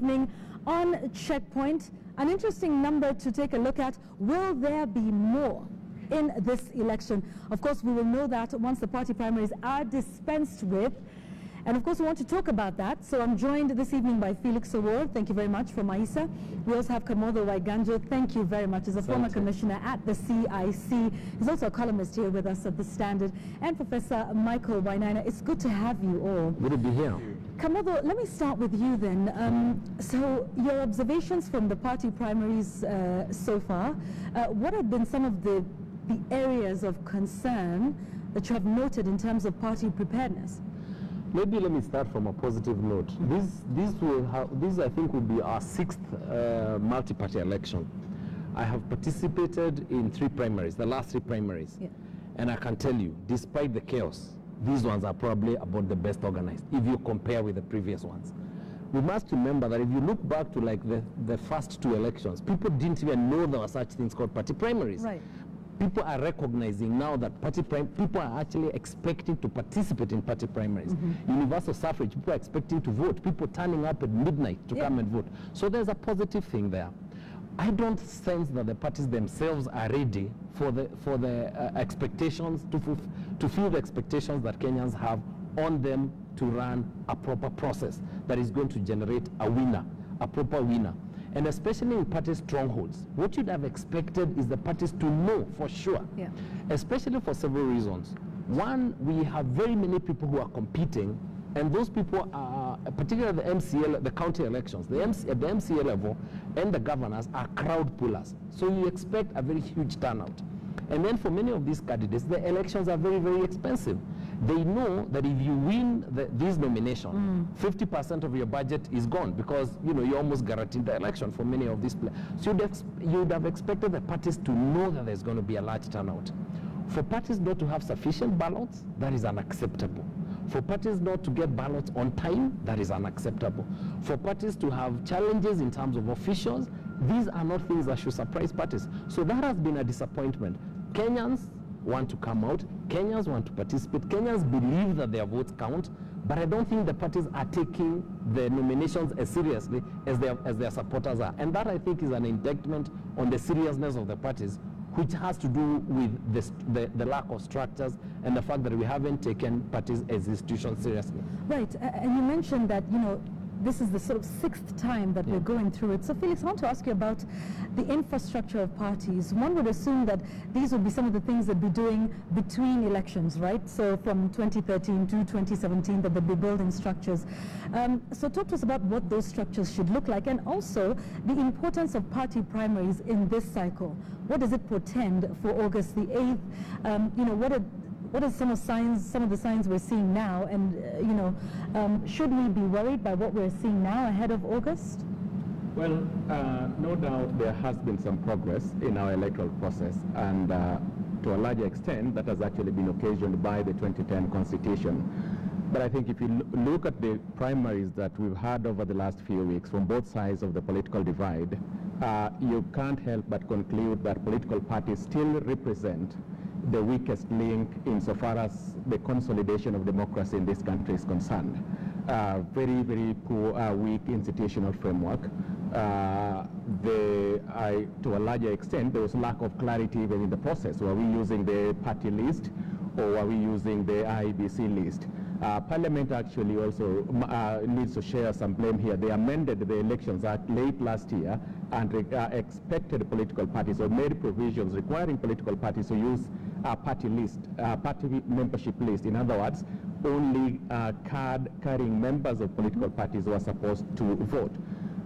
evening on Checkpoint. An interesting number to take a look at. Will there be more in this election? Of course, we will know that once the party primaries are dispensed with. And of course, we want to talk about that. So I'm joined this evening by Felix Awor. Thank you very much, from Maisa. We also have Kamodo Waiganjo. Thank you very much. He's a former commissioner at the CIC. He's also a columnist here with us at the Standard. And Professor Michael Wainaina. It's good to have you all. Good to be here. Kamodo, let me start with you then. So your observations from the party primaries so far, what have been some of the areas of concern that you have noted in terms of party preparedness? Maybe let me start from a positive note. This I think will be our 6th multi-party election. I have participated in 3 primaries, the last 3 primaries. Yeah. And I can tell you, despite the chaos, these ones are probably about the best organized if you compare with the previous ones. We must remember that if you look back to like the first 2 elections, people didn't even know there were such things called party primaries. Right. People are recognizing now that people are actually expecting to participate in party primaries. Universal suffrage, people are expecting to vote, people turning up at midnight to come and vote. So there's a positive thing there. I don't sense that the parties themselves are ready for the expectations, to fulfill the expectations that Kenyans have on them to run a proper process that is going to generate a winner, a proper winner. And especially in party strongholds, what you'd have expected is the parties to know for sure, especially for several reasons. One, we have very many people who are competing, and those people are, particularly the MCA, the county elections, at the MCA level, and the governors are crowd pullers. So you expect a very huge turnout. And then for many of these candidates, the elections are very, very expensive. They know that if you win this nomination, 50% of your budget is gone because, you know, you almost guaranteed the election for many of these players. So you'd have expected the parties to know that there's going to be a large turnout. For parties not to have sufficient ballots, that is unacceptable. For parties not to get ballots on time, that is unacceptable. For parties to have challenges in terms of officials, these are not things that should surprise parties. So that has been a disappointment. Kenyans want to come out, Kenyans want to participate, Kenyans believe that their votes count, but I don't think the parties are taking the nominations as seriously as their supporters are. And that, I think, is an indictment on the seriousness of the parties, which has to do with the lack of structures and the fact that we haven't taken parties as institutions seriously. Right, and you mentioned that, you know, this is the sort of 6th time that we're going through it. So Felix, I want to ask you about the infrastructure of parties. One would assume that these would be some of the things that they'd be doing between elections, right? So from 2013 to 2017, that they'd be building structures. So talk to us about what those structures should look like, and also the importance of party primaries in this cycle. What does it portend for August the 8th? You know, what are some of the signs we're seeing now, and you know, should we be worried by what we're seeing now ahead of August? Well, no doubt there has been some progress in our electoral process, and to a larger extent that has actually been occasioned by the 2010 Constitution. But I think if you look at the primaries that we've had over the last few weeks from both sides of the political divide, you can't help but conclude that political parties still represent the weakest link insofar as the consolidation of democracy in this country is concerned. Very, very poor, weak institutional framework. To a larger extent, there was lack of clarity even in the process. Were we using the party list, or were we using the IEBC list? Parliament actually also needs to share some blame here. They amended the Elections Act late last year and expected political parties, or made provisions requiring political parties to use a party list, party membership list. In other words, only card-carrying members of political parties were supposed to vote.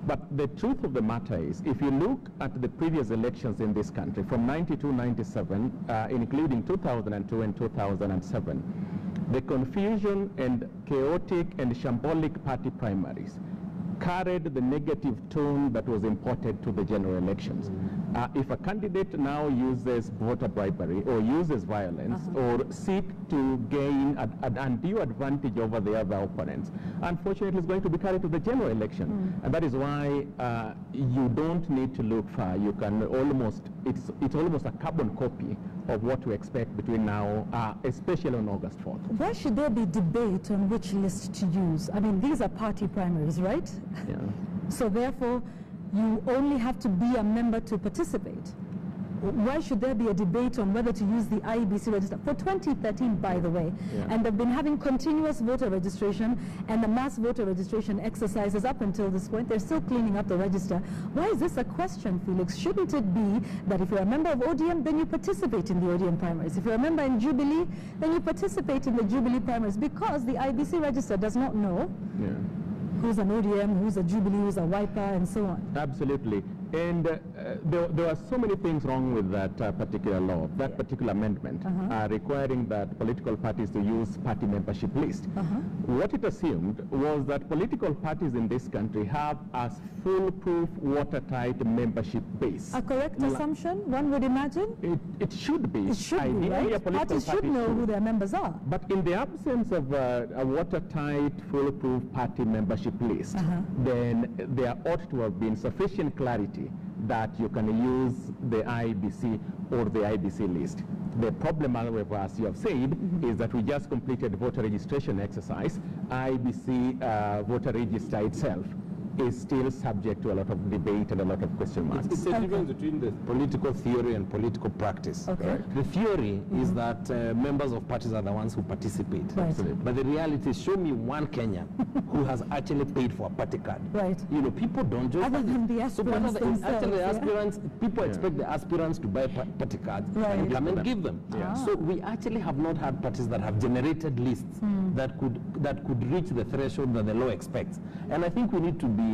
But the truth of the matter is, if you look at the previous elections in this country, from 92, 97, including 2002 and 2007, the confusion and chaotic and shambolic party primaries carried the negative tone that was imported to the general elections. If a candidate now uses voter bribery or uses violence or seek to gain an undue advantage over the other opponents, unfortunately it's going to be carried to the general election. And that is why you don't need to look far. You can almost, it's almost a carbon copy of what we expect between now, especially on August 4th. Why should there be debate on which list to use? I mean, these are party primaries, right? Yeah. So therefore, you only have to be a member to participate. Why should there be a debate on whether to use the IEBC register? For 2013, by the way, and they've been having continuous voter registration and the mass voter registration exercises up until this point. They're still cleaning up the register. Why is this a question, Felix? Shouldn't it be that if you're a member of ODM, then you participate in the ODM primaries? If you're a member in Jubilee, then you participate in the Jubilee primaries, because the IEBC register does not know who's an ODM, who's a Jubilee, who's a Wiper, and so on. Absolutely. And there are so many things wrong with that particular law, that particular amendment, requiring that political parties to use party membership list. What it assumed was that political parties in this country have a foolproof, watertight membership base. A correct assumption, one would imagine? It should be. It should be, right? Parties should know who their members are. But in the absence of a watertight, foolproof party membership list, then there ought to have been sufficient clarity that you can use the IEBC or the IEBC list. The problem, however, as you have said, is that we just completed voter registration exercise. IEBC voter register itself is still subject to a lot of debate and a lot of question marks. It's a difference between the political theory and political practice. Right? The theory is that members of parties are the ones who participate. But the reality is, show me one Kenyan who has actually paid for a party card. You know, people don't just... Other than the aspirants themselves, people expect the aspirants to buy party cards and come and give them. So we actually have not had parties that have generated lists that could reach the threshold that the law expects. And I think we need to be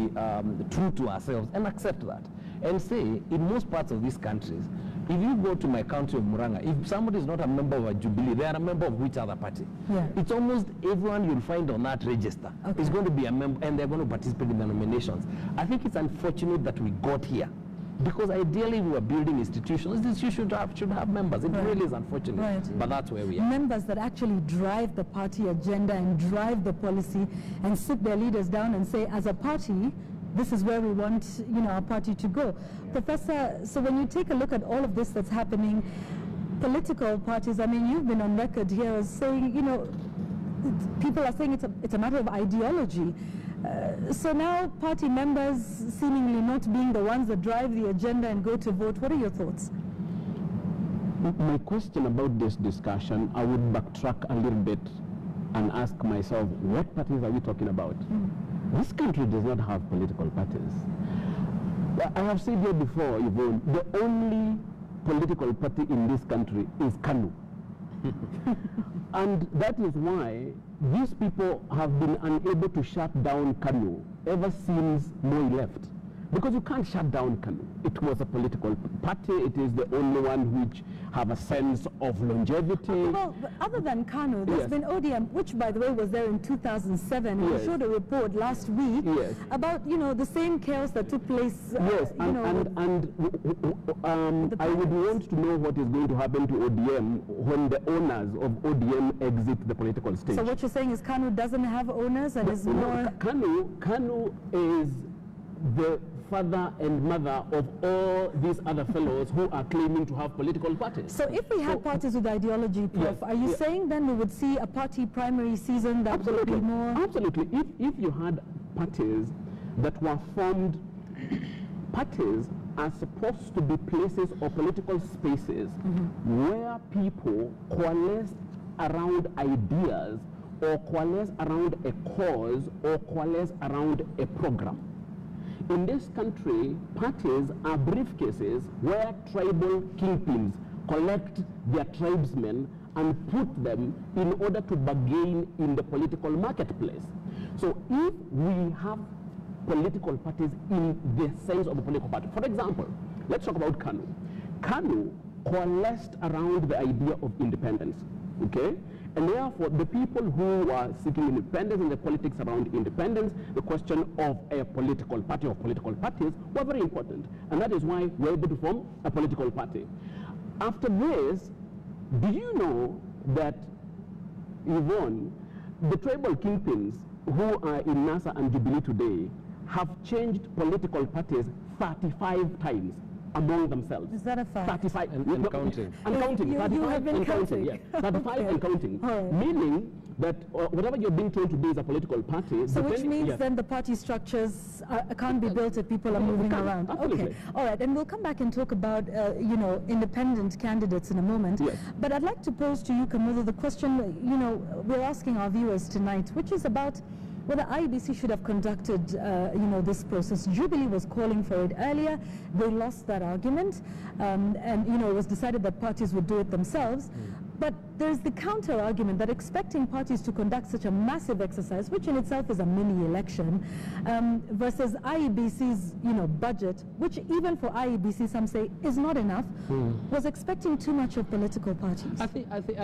true to ourselves and accept that, and say, in most parts of these countries, if you go to my county of Muranga, if somebody is not a member of a Jubilee, they are a member of which other party? It's almost everyone you'll find on that register is going to be a member, and they're going to participate in the nominations. I think it's unfortunate that we got here, because ideally we were building institutions. Institutions should have members. It really is unfortunate, but that's where we are. Members that actually drive the party agenda and drive the policy and sit their leaders down and say, as a party, this is where we want, you know, our party to go. Professor, so when you take a look at all of this that's happening, political parties, I mean, you've been on record here as saying, you know, people are saying it's a matter of ideology. So now party members seemingly not being the ones that drive the agenda and go to vote. What are your thoughts? My question about this discussion, I would backtrack a little bit and ask myself, what parties are we talking about? This country does not have political parties. I have said here before, Yvonne, the only political party in this country is KANU. And that is why these people have been unable to shut down KANU ever since Moi left. Because you can't shut down KANU. It was a political party. It is the only one which have a sense of longevity. Well, other than KANU, there's been ODM, which, by the way, was there in 2007. And we showed a report last week about, you know, the same chaos that took place. I would want to know what is going to happen to ODM when the owners of ODM exit the political stage. So what you're saying is KANU doesn't have owners and is more... KANU is the father and mother of all these other fellows who are claiming to have political parties. So if we had parties with ideology, Prof, are you saying then we would see a party primary season that would be more... Absolutely. If you had parties that were formed, parties are supposed to be places or political spaces where people coalesce around ideas or coalesce around a cause or coalesce around a program. In this country, parties are briefcases where tribal kingpins collect their tribesmen and put them in order to bargain in the political marketplace. So if we have political parties in the sense of a political party, for example, let's talk about KANU. KANU coalesced around the idea of independence, okay? And therefore, the people who are seeking independence and the politics around independence, the question of a political party or political parties were very important. And that is why we're able to form a political party. After this, do you know that, Yvonne, the tribal kingpins who are in NASA and Jubilee today have changed political parties 35 times among themselves. Is that a fact? 35 and counting. And counting. You have been counting. Yes. 35 and counting. Right. Meaning that whatever you're being told to do is a political party. So which means then the party structures can't be built if people are moving around. Absolutely. Okay, all right, and we'll come back and talk about you know, independent candidates in a moment. Yes. But I'd like to pose to you, Kamuzu, the question, you know, we're asking our viewers tonight, which is about whether IEBC should have conducted, you know, this process. Jubilee was calling for it earlier. They lost that argument, and you know, it was decided that parties would do it themselves. But there's the counter argument that expecting parties to conduct such a massive exercise, which in itself is a mini election, versus IEBC's, you know, budget, which even for IEBC some say is not enough, was expecting too much of political parties. I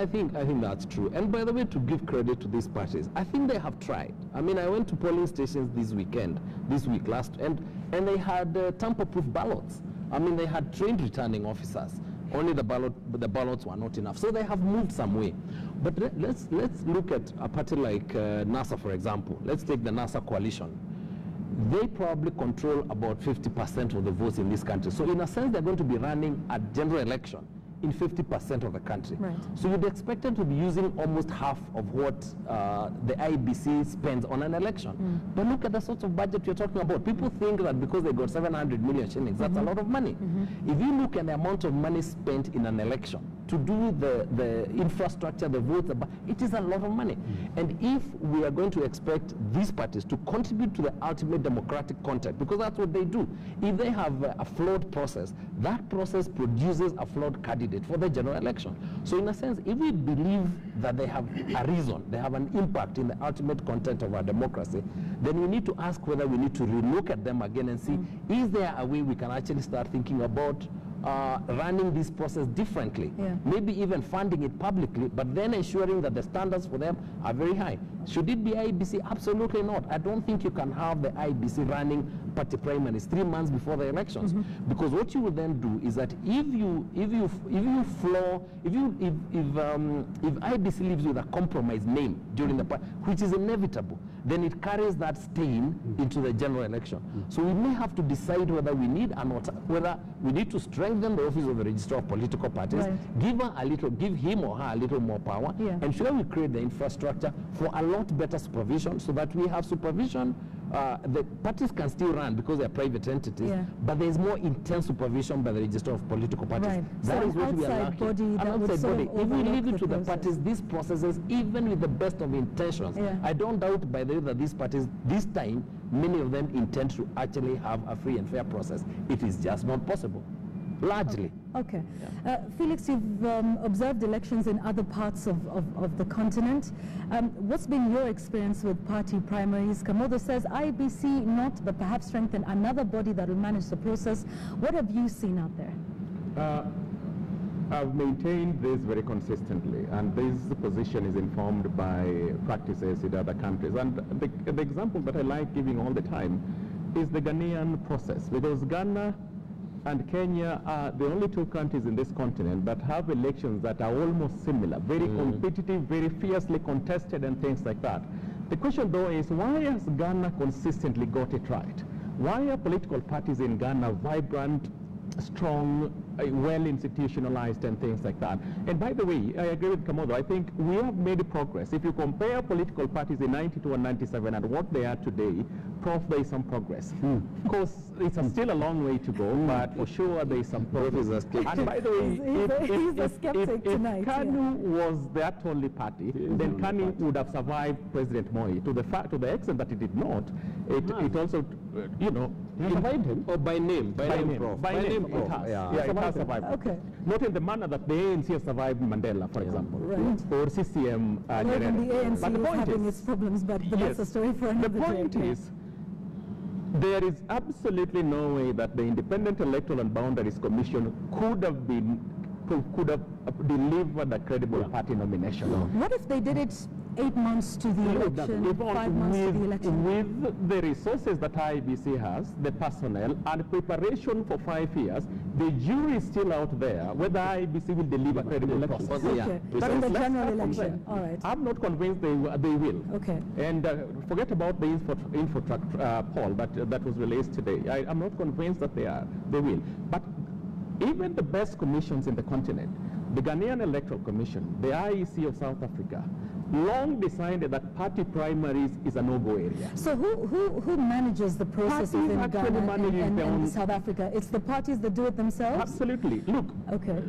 think that's true. And by the way, to give credit to these parties, I think they have tried. I mean, I went to polling stations this week, and they had tamper-proof ballots. I mean, they had trained returning officers. Only the ballots were not enough. So they have moved some way. But let's look at a party like NASA, for example. Let's take the NASA coalition. They probably control about 50% of the votes in this country. So in a sense, they're going to be running a general election in 50% of the country. Right. So you'd expect them to be using almost half of what the IEBC spends on an election. But look at the sorts of budget you're talking about. People think that because they got 700 million shillings, that's a lot of money. If you look at the amount of money spent in an election to do the infrastructure, the votes, it is a lot of money. And if we are going to expect these parties to contribute to the ultimate democratic content, because that's what they do, if they have a flawed process, that process produces a flawed candidate for the general election. So in a sense, if we believe that they have a reason, they have an impact in the ultimate content of our democracy, then we need to ask whether we need to relook at them again and see, is there a way we can actually start thinking about running this process differently, maybe even funding it publicly, but then ensuring that the standards for them are very high. Should it be IEBC? Absolutely not. I don't think you can have the IEBC running party primaries 3 months before the elections, because what you will then do is that if IEBC leaves with a compromise name during the party, which is inevitable, then it carries that stain into the general election. So we may have to decide whether we need whether we need to strengthen the office of the Registrar of Political Parties, give him or her a little more power, ensure we create the infrastructure for a lot better supervision, so that we have supervision. The parties can still run because they are private entities, but there is more intense supervision by the Registrar of Political Parties. That is what we are lacking. An outside body. If we leave it to the parties, these processes, even with the best of intentions, I don't doubt, by the way, that these parties, this time, many of them intend to actually have a free and fair process. It is just not possible, largely. Okay. Felix, you've observed elections in other parts of the continent. What's been your experience with party primaries? Kamodo says IEBC not, but perhaps strengthen another body that will manage the process. What have you seen out there? I've maintained this very consistently, and this position is informed by practices in other countries. And the example that I like giving all the time is the Ghanaian process, because Ghana and Kenya are the only two countries in this continent that have elections that are almost similar, very competitive, very fiercely contested, and things like that. The question, though, is why has Ghana consistently got it right? Why are political parties in Ghana vibrant, strong, well institutionalized, and things like that? And by the way, I agree with Kamodo. I think we have made progress. If you compare political parties in 92 and 97 and what they are today, Prof, there is some progress. Of course, it's still a long way to go, but for sure there is some progress. And by the way, if KANU was that only party, then KANU would have survived President Moi. To the extent that it did not, it also, you know, survived him. Or by name, by name, Prof. By name, Prof. It has. It has survived. Okay. Not in the manner that the ANC has survived Mandela, for example, or CCM. Well, the ANC is having its problems, but that's a story for another day. The point is, there is absolutely no way that the Independent Electoral and Boundaries Commission could have delivered a credible party nomination. What if they did it 8 months to the election, 5 months to the election? With the resources that IEBC has, the personnel, and preparation for 5 years, the jury is still out there whether IEBC will deliver credible process. Okay. But in the general election, all right. I'm not convinced they will. Okay. And forget about the InfoTrack poll that was released today. I'm not convinced that they will. But even the best commissions in the continent, the Ghanaian Electoral Commission, the IEC of South Africa, long decided that party primaries is a no-go area. So who manages the process Parties in Ghana and South Africa? It's the parties that do it themselves? Absolutely. Look,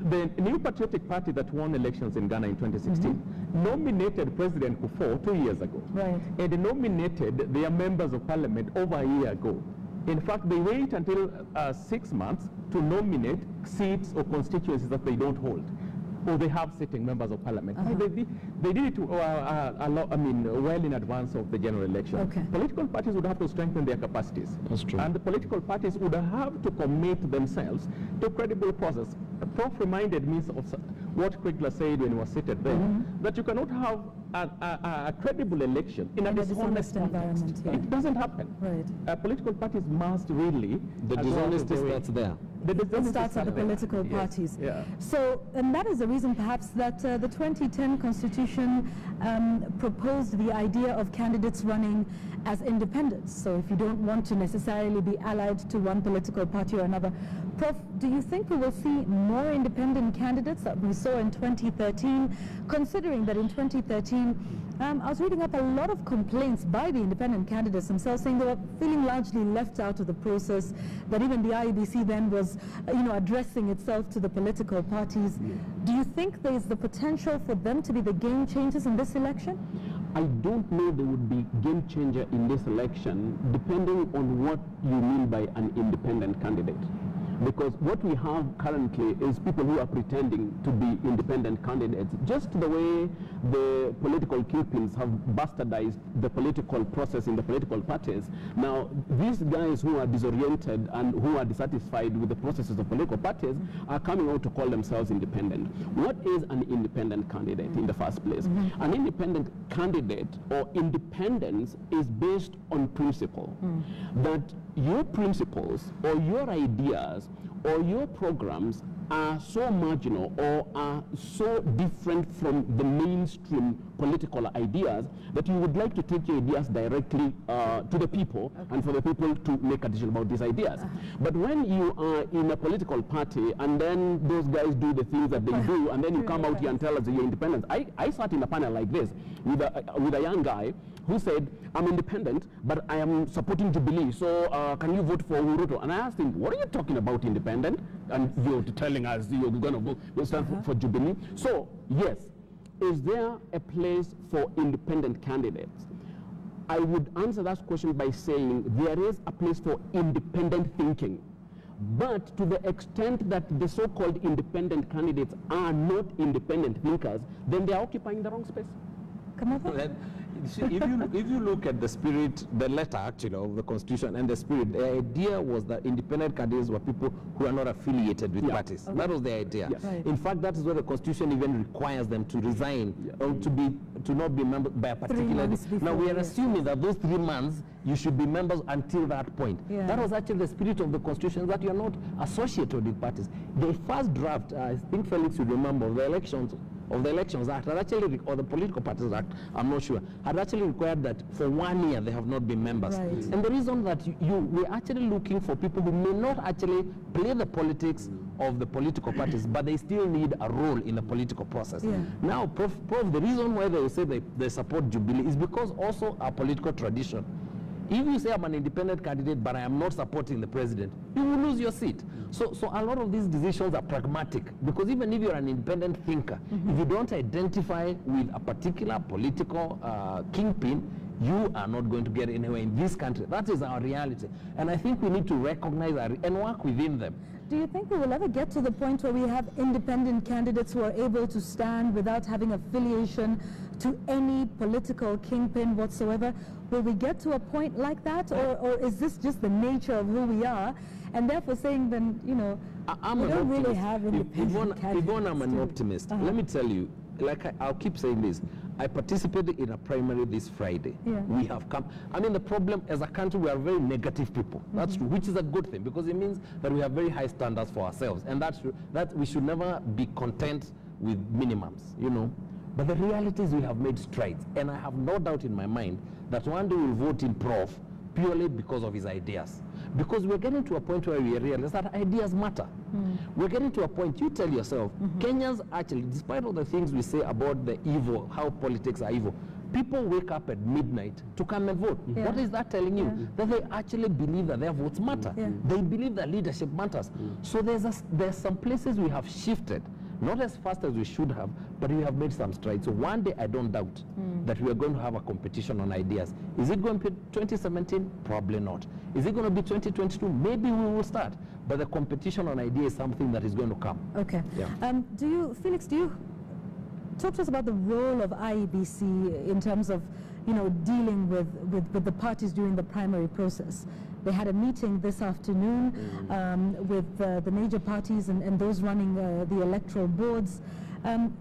the New Patriotic Party that won elections in Ghana in 2016 nominated President Kufuor 2 years ago. Right. And they nominated their members of parliament over a year ago. In fact, they wait until 6 months to nominate seats or constituencies that they don't hold, or they have sitting members of parliament. They did it well in advance of the general election. Okay. Political parties would have to strengthen their capacities. That's true. And the political parties would have to commit themselves to a credible process. Prof reminded me of what Krigler said when he was seated there, that you cannot have a credible election in a dishonest environment. Yeah. It doesn't happen. Right. Political parties must really... The dishonesty starts there. It starts at the political parties. Yeah. So, and that is the reason perhaps that the 2010 Constitution proposed the idea of candidates running as independents. So if you don't want to necessarily be allied to one political party or another. Prof, do you think we will see more independent candidates that we saw in 2013, considering that in 2013, I was reading up a lot of complaints by the independent candidates themselves saying they were feeling largely left out of the process, that even the IEBC then was, addressing itself to the political parties. Do you think there is the potential for them to be the game changers in this election? I don't know they would be game changer in this election, depending on what you mean by an independent candidate. Because what we have currently is people who are pretending to be independent candidates, just the way the political kingpins have bastardized the political process in the political parties. Now, these guys who are disoriented and who are dissatisfied with the processes of political parties are coming out to call themselves independent. What is an independent candidate in the first place? An independent candidate or independence is based on principle. That your principles or your ideas or your programs are so marginal or are so different from the mainstream political ideas that you would like to take your ideas directly to the people and for the people to make a decision about these ideas. But when you are in a political party and then those guys do the things that they do and then you come out here and tell us that you're independent. I sat in a panel like this with a young guy who said, I'm independent, but I am supporting Jubilee, so can you vote for Uruto? And I asked him, what are you talking about independent? And you're telling us you're going to vote stand for Jubilee. So, yes, is there a place for independent candidates? I would answer that question by saying there is a place for independent thinking. But to the extent that the so-called independent candidates are not independent thinkers, then they are occupying the wrong space. Come on. If you look at the spirit, the letter actually of the Constitution and the spirit, the idea was that independent candidates were people who are not affiliated with parties. That was the idea. Right. In fact, that is where the Constitution even requires them to resign or to not be members by a particular. Now we are assuming that those 3 months you should be members until that point. That was actually the spirit of the Constitution, that you are not associated with parties. The first draft, I think Felix would remember, of the Elections Act, had actually, or the Political Parties Act, I'm not sure, had actually required that for 1 year they have not been members. And the reason that we're actually looking for people who may not actually play the politics of the political parties, but they still need a role in the political process. Now, Prof, the reason why they say they support Jubilee is because also our political tradition. If you say I'm an independent candidate, but I am not supporting the president, you will lose your seat. So a lot of these decisions are pragmatic, because even if you're an independent thinker, if you don't identify with a particular political kingpin, you are not going to get anywhere in this country. That is our reality. And I think we need to recognize and work within them. Do you think we will ever get to the point where we have independent candidates who are able to stand without having affiliation to any political kingpin whatsoever? Will we get to a point like that, or is this just the nature of who we are, and therefore saying then, we don't really have independent candidates? Yvonne, I'm an optimist. Let me tell you, I'll keep saying this. I participated in a primary this Friday. We have come. I mean, the problem as a country, we are very negative people. That's true, which is a good thing, because it means that we have very high standards for ourselves, and that's true. That we should never be content with minimums, But the reality is we have made strides, and I have no doubt in my mind that one day we'll vote in Prof purely because of his ideas. Because we're getting to a point where we realize that ideas matter. We're getting to a point, you tell yourself, Kenyans actually, despite all the things we say about the evil, how politics are evil, people wake up at midnight to come and vote. What is that telling you? That they actually believe that their votes matter. They believe that leadership matters. So there's some places we have shifted, not as fast as we should have, but we have made some strides. So one day I don't doubt that we are going to have a competition on ideas. Is it going to be 2017? Probably not. Is it going to be 2022? Maybe we will start. But the competition on ideas is something that is going to come. Okay. Felix, talk to us about the role of IEBC in terms of, dealing with the parties during the primary process. They had a meeting this afternoon with the major parties and those running the electoral boards.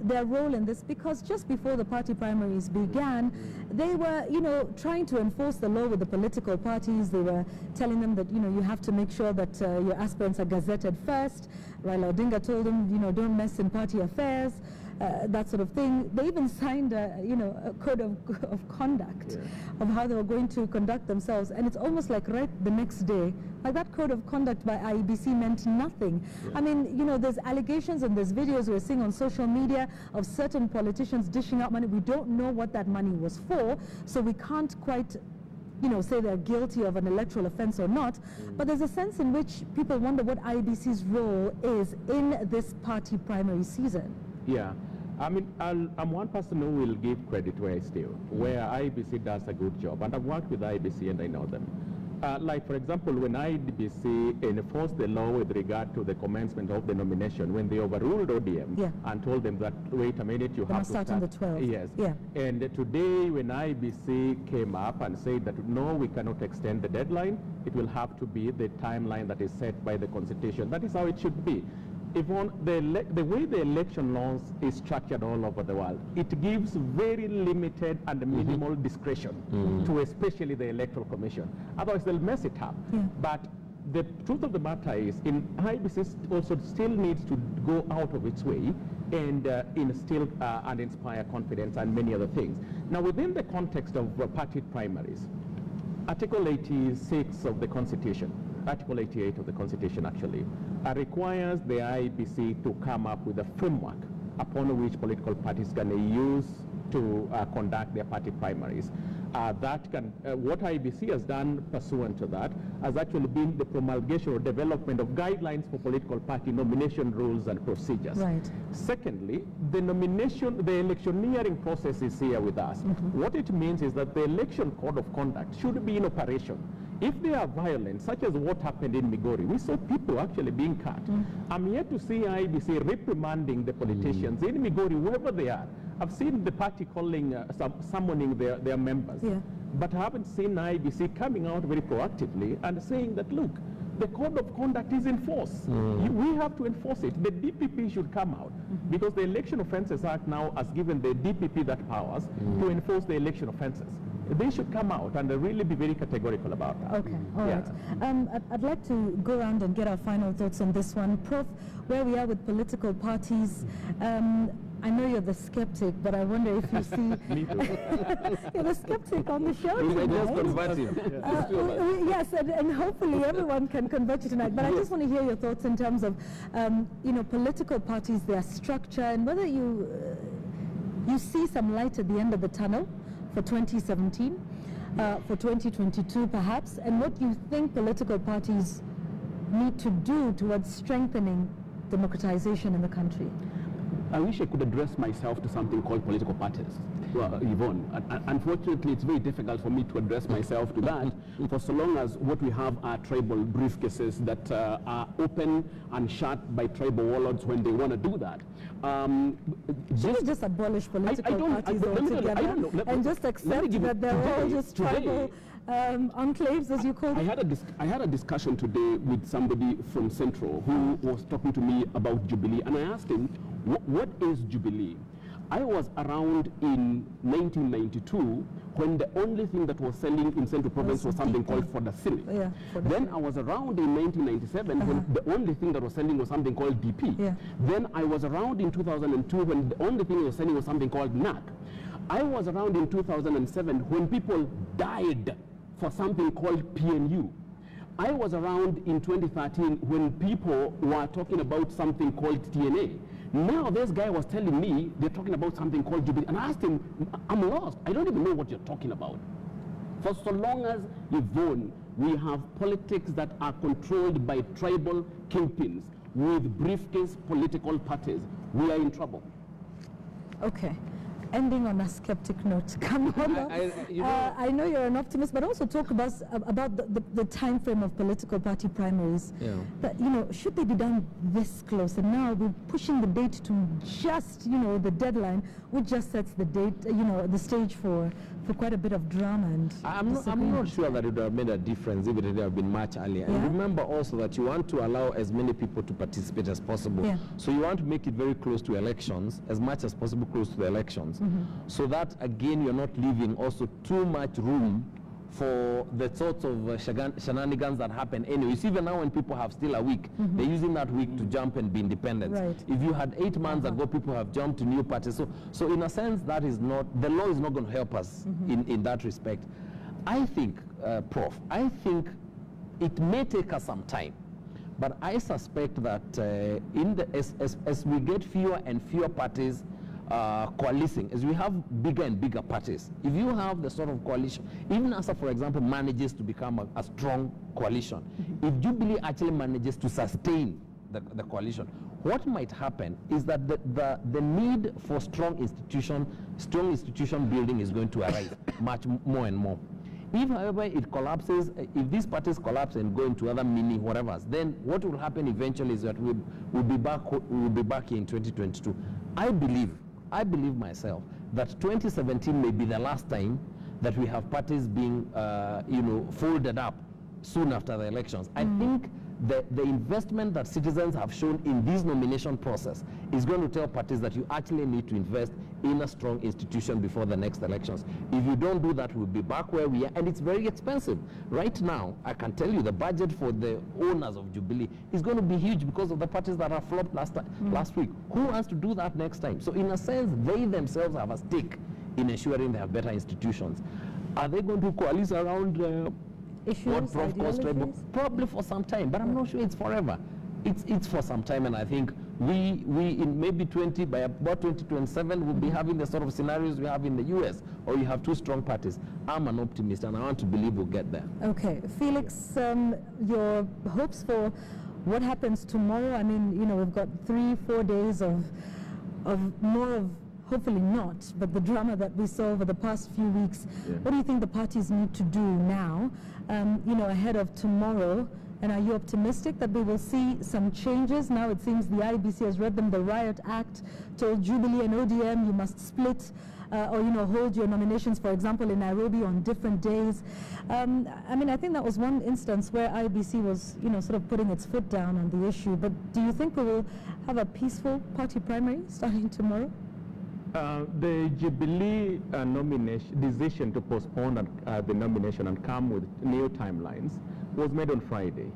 Their role in this, because just before the party primaries began, they were, trying to enforce the law with the political parties. They were telling them that, you have to make sure that your aspirants are gazetted first. Raila Odinga told them, don't mess in party affairs. That sort of thing. They even signed a code of conduct of how they were going to conduct themselves, and it's almost like right the next day, like that code of conduct by IEBC meant nothing. I mean, there's allegations and there's videos we're seeing on social media of certain politicians dishing out money. We don't know what that money was for, so we can't quite say they're guilty of an electoral offense or not, but there's a sense in which people wonder what IEBC's role is in this party primary season. Yeah. I mean, I'm one person who will give credit where it's due, where IEBC does a good job. And I've worked with IEBC and I know them. Like, for example, when IEBC enforced the law with regard to the commencement of the nomination, when they overruled ODM and told them that, wait a minute, you have to start on the 12th. Yes. Yeah. And today, when IEBC came up and said that, no, we cannot extend the deadline, it will have to be the timeline that is set by the Constitution. That is how it should be. Yvonne, the way the election laws is structured all over the world, it gives very limited and minimal discretion to especially the Electoral Commission. Otherwise, they'll mess it up. But the truth of the matter is, IEBC also still needs to go out of its way and instill and inspire confidence and many other things. Now, within the context of party primaries, Article 86 of the Constitution, Article 88 of the Constitution actually, requires the IEBC to come up with a framework upon which political parties can use to conduct their party primaries. What IEBC has done pursuant to that has actually been the promulgation or development of guidelines for political party nomination rules and procedures. Right. Secondly, the electioneering process is here with us. What it means is that the election code of conduct should be in operation. If they are violent, such as what happened in Migori, we saw people actually being cut. I'm yet to see IEBC reprimanding the politicians in Migori, wherever they are. I've seen the party calling, summoning their members, but I haven't seen IEBC coming out very proactively and saying that, look, the code of conduct is in force. We have to enforce it. The DPP should come out because the Election Offences Act now has given the DPP that powers to enforce the election offences. They should come out and really be very categorical about that. Okay, all right. I'd like to go around and get our final thoughts on this one. Prof, where we are with political parties, I know you're the skeptic, but I wonder if you see... Me too. You're the skeptic on the show We tonight. just convert him. Yes, and hopefully everyone can convert you tonight. But I just want to hear your thoughts in terms of, political parties, their structure, and whether you see some light at the end of the tunnel for 2017, for 2022 perhaps, and what you think political parties need to do towards strengthening democratization in the country. I wish I could address myself to something called political parties, Yvonne. Unfortunately, it's very difficult for me to address myself to that for so long as what we have are tribal briefcases that are open and shut by tribal warlords when they want to do that. Should we just abolish political parties altogether and just accept that they're all just tribal enclaves, as you call them? I had a discussion today with somebody from Central who was talking to me about Jubilee, and I asked him, what is Jubilee? I was around in 1992 when the only thing that was selling in Central Province was something called Fodasili. Then I was around in 1997 when the only thing that was selling was something called DP. Then I was around in 2002 when the only thing that was selling was something called NAC. I was around in 2007 when people died for something called PNU. I was around in 2013 when people were talking about something called TNA. Now this guy was telling me they're talking about something called Jubilee, and I asked him, I'm lost. I don't even know what you're talking about. For so long as, Yvonne, we have politics that are controlled by tribal kingpins with briefcase political parties, we are in trouble. Okay. Ending on a skeptic note. Come on. I know you're an optimist, but also talk about the time frame of political party primaries. Yeah. That, you know, should they be done this close? And now we're pushing the date to just, you know, the deadline, which just sets the date, you know, the stage for quite a bit of drama and I'm not sure that it would have made a difference if it had have been much earlier. Yeah. And remember also that you want to allow as many people to participate as possible. Yeah. So you want to make it very close to elections, as much as possible close to the elections. So that, again, you're not leaving also too much room for the sorts of shenanigans that happen anyway. You see, even now when people have still a week, they're using that week to jump and be independent. Right. If you had 8 months ago, people have jumped to new parties. So in a sense, that is not, the law is not going to help us in that respect. I think, Prof, I think it may take us some time, but I suspect that as we get fewer and fewer parties coalescing, as we have bigger and bigger parties, if you have the sort of coalition, even as, for example, manages to become a strong coalition, if Jubilee actually manages to sustain the coalition, what might happen is that the need for strong institution building is going to arise much more and more. If, however, it collapses, if these parties collapse and go into other mini whatevers, then what will happen eventually is that we'll be back here in 2022. I believe myself that 2017 may be the last time that we have parties being, folded up soon after the elections. I think the investment that citizens have shown in this nomination process is going to tell parties that you actually need to invest in a strong institution before the next elections. If you don't do that, we'll be back where we are, and it's very expensive. Right now, I can tell you the budget for the owners of Jubilee is going to be huge because of the parties that are flopped last week. Who wants to do that next time? So in a sense, they themselves have a stake in ensuring they have better institutions. Are they going to coalesce around issues, ideologies? Probably for some time, but I'm not sure it's forever. It's for some time, and I think we in maybe by about 2027 we'll be having the sort of scenarios we have in the US, or you have two strong parties. I'm an optimist, and I want to believe we'll get there. Okay, Felix, your hopes for what happens tomorrow? I mean, you know, we've got 3-4 days of more of, hopefully not, but the drama that we saw over the past few weeks. Yeah. What do you think the parties need to do now, ahead of tomorrow? And are you optimistic that we will see some changes? Now it seems the IEBC has read them the Riot Act, told Jubilee and ODM you must split or hold your nominations, for example, in Nairobi on different days. I mean, I think that was one instance where IEBC was, sort of putting its foot down on the issue. But do you think we will have a peaceful party primary starting tomorrow? The Jubilee decision to postpone the nomination and come with new timelines was made on Friday.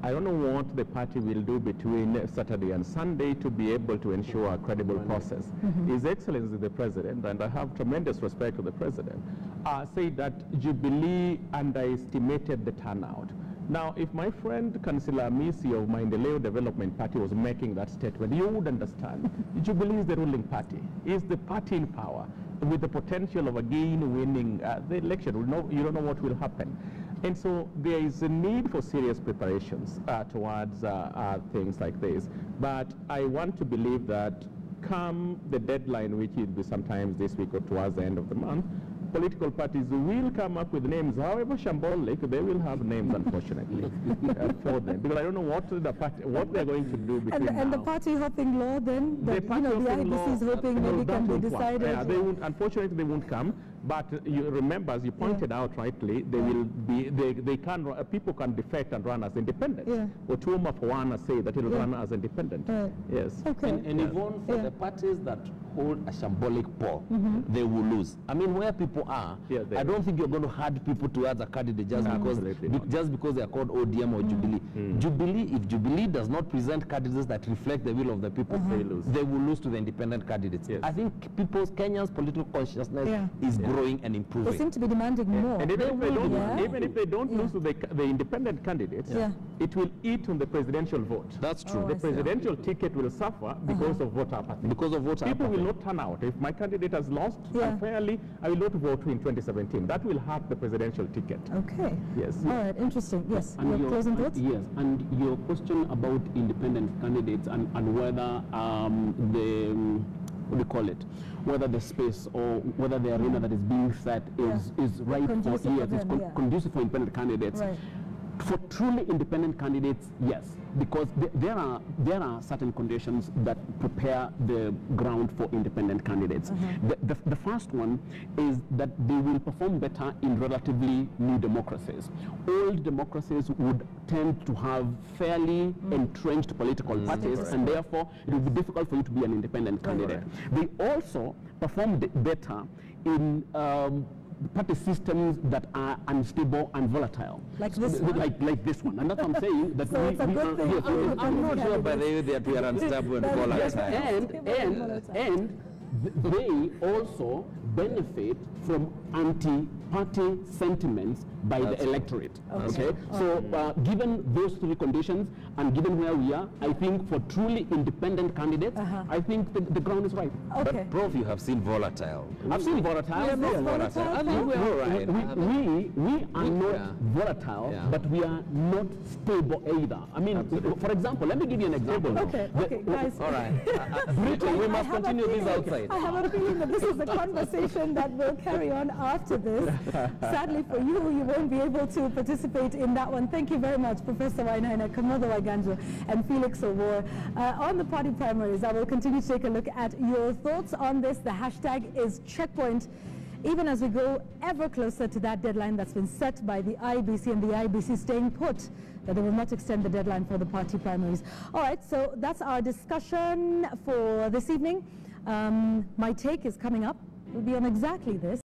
I don't know what the party will do between Saturday and Sunday to be able to ensure a credible process. His Excellency the President, and I have tremendous respect to the President, said that Jubilee underestimated the turnout. Now, if my friend Councillor Amisi of Maendeleo Development Party was making that statement, you would understand. Jubilee is the ruling party, is the party in power, with the potential of again winning the election. You don't know what will happen. And so there is a need for serious preparations towards things like this. But I want to believe that come the deadline, which will be sometimes this week or towards the end of the month, political parties will come up with names. However shambolic, they will have names, unfortunately, for them. Because I don't know what they're going to do between and the party hopping law, then, the IEBC is hoping maybe can be decided. Yeah, they won't, unfortunately, they won't come. But you remember, as you pointed out rightly, they will be. They can. People can defect and run as independent. Yeah. Otuma for one say that it will run as independent. Yes. Okay. And even for the parties that hold a shambolic poll, they will lose. I mean, where people are, I don't think you're going to hard people to add a candidate just because they are called ODM or Jubilee. If Jubilee does not present candidates that reflect the will of the people, they will lose to the independent candidates. Yes. I think Kenyans' political consciousness is good growing and They improving. seem to be demanding more. And even if they don't, Yeah. even if they don't Yeah. lose to the independent candidates, Yeah. it will eat on the presidential vote. That's true. Oh, The I see. presidential ticket will suffer because of voter apathy. Because of voter People apathy. will not turn out. If my candidate has lost Yeah. unfairly, I will not vote in 2017. That will hurt the presidential ticket. Okay. Yes. All right, interesting. Yes, And your closing thoughts? Yes, and your question about independent candidates and whether what do you call it? Whether the space or whether the arena that is being set is right Conducive for for them, yeah. conducive for independent candidates. Right. For truly independent candidates, yes, because there are certain conditions that prepare the ground for independent candidates. The first one is that they will perform better in relatively new democracies. Old democracies would tend to have fairly entrenched political parties, and therefore it will be difficult for you to be an independent candidate. They also perform better in party systems that are unstable and volatile. Like this one? Like this one. And that's what I'm saying. That So it's a good thing. yes, I'm not sure by the way that we are unstable and volatile. and they also benefit from anti-party sentiments by the electorate. Okay. So given those three conditions and given where we are, I think for truly independent candidates, I think the ground is right. Okay. But Prof, you have seen volatile. I've seen volatile. You're not yes. volatile? I think we're all right. We are not Yeah. volatile, Yeah. but we are not stable either. I mean, for example, let me give you an example. Okay, guys. All right. We must continue this outside. I have a feeling that this is a conversation that will carry on after this. Sadly for you, you won't be able to participate in that one. Thank you very much, Professor Wainaina, Kamodo Waganjo, and Felix Owor. On the party primaries, I will continue to take a look at your thoughts on this. The hashtag is Checkpoint. Even as we go ever closer to that deadline that's been set by the IEBC, and the IEBC staying put, that they will not extend the deadline for the party primaries. All right, so that's our discussion for this evening. My take is coming up. It will be on exactly this.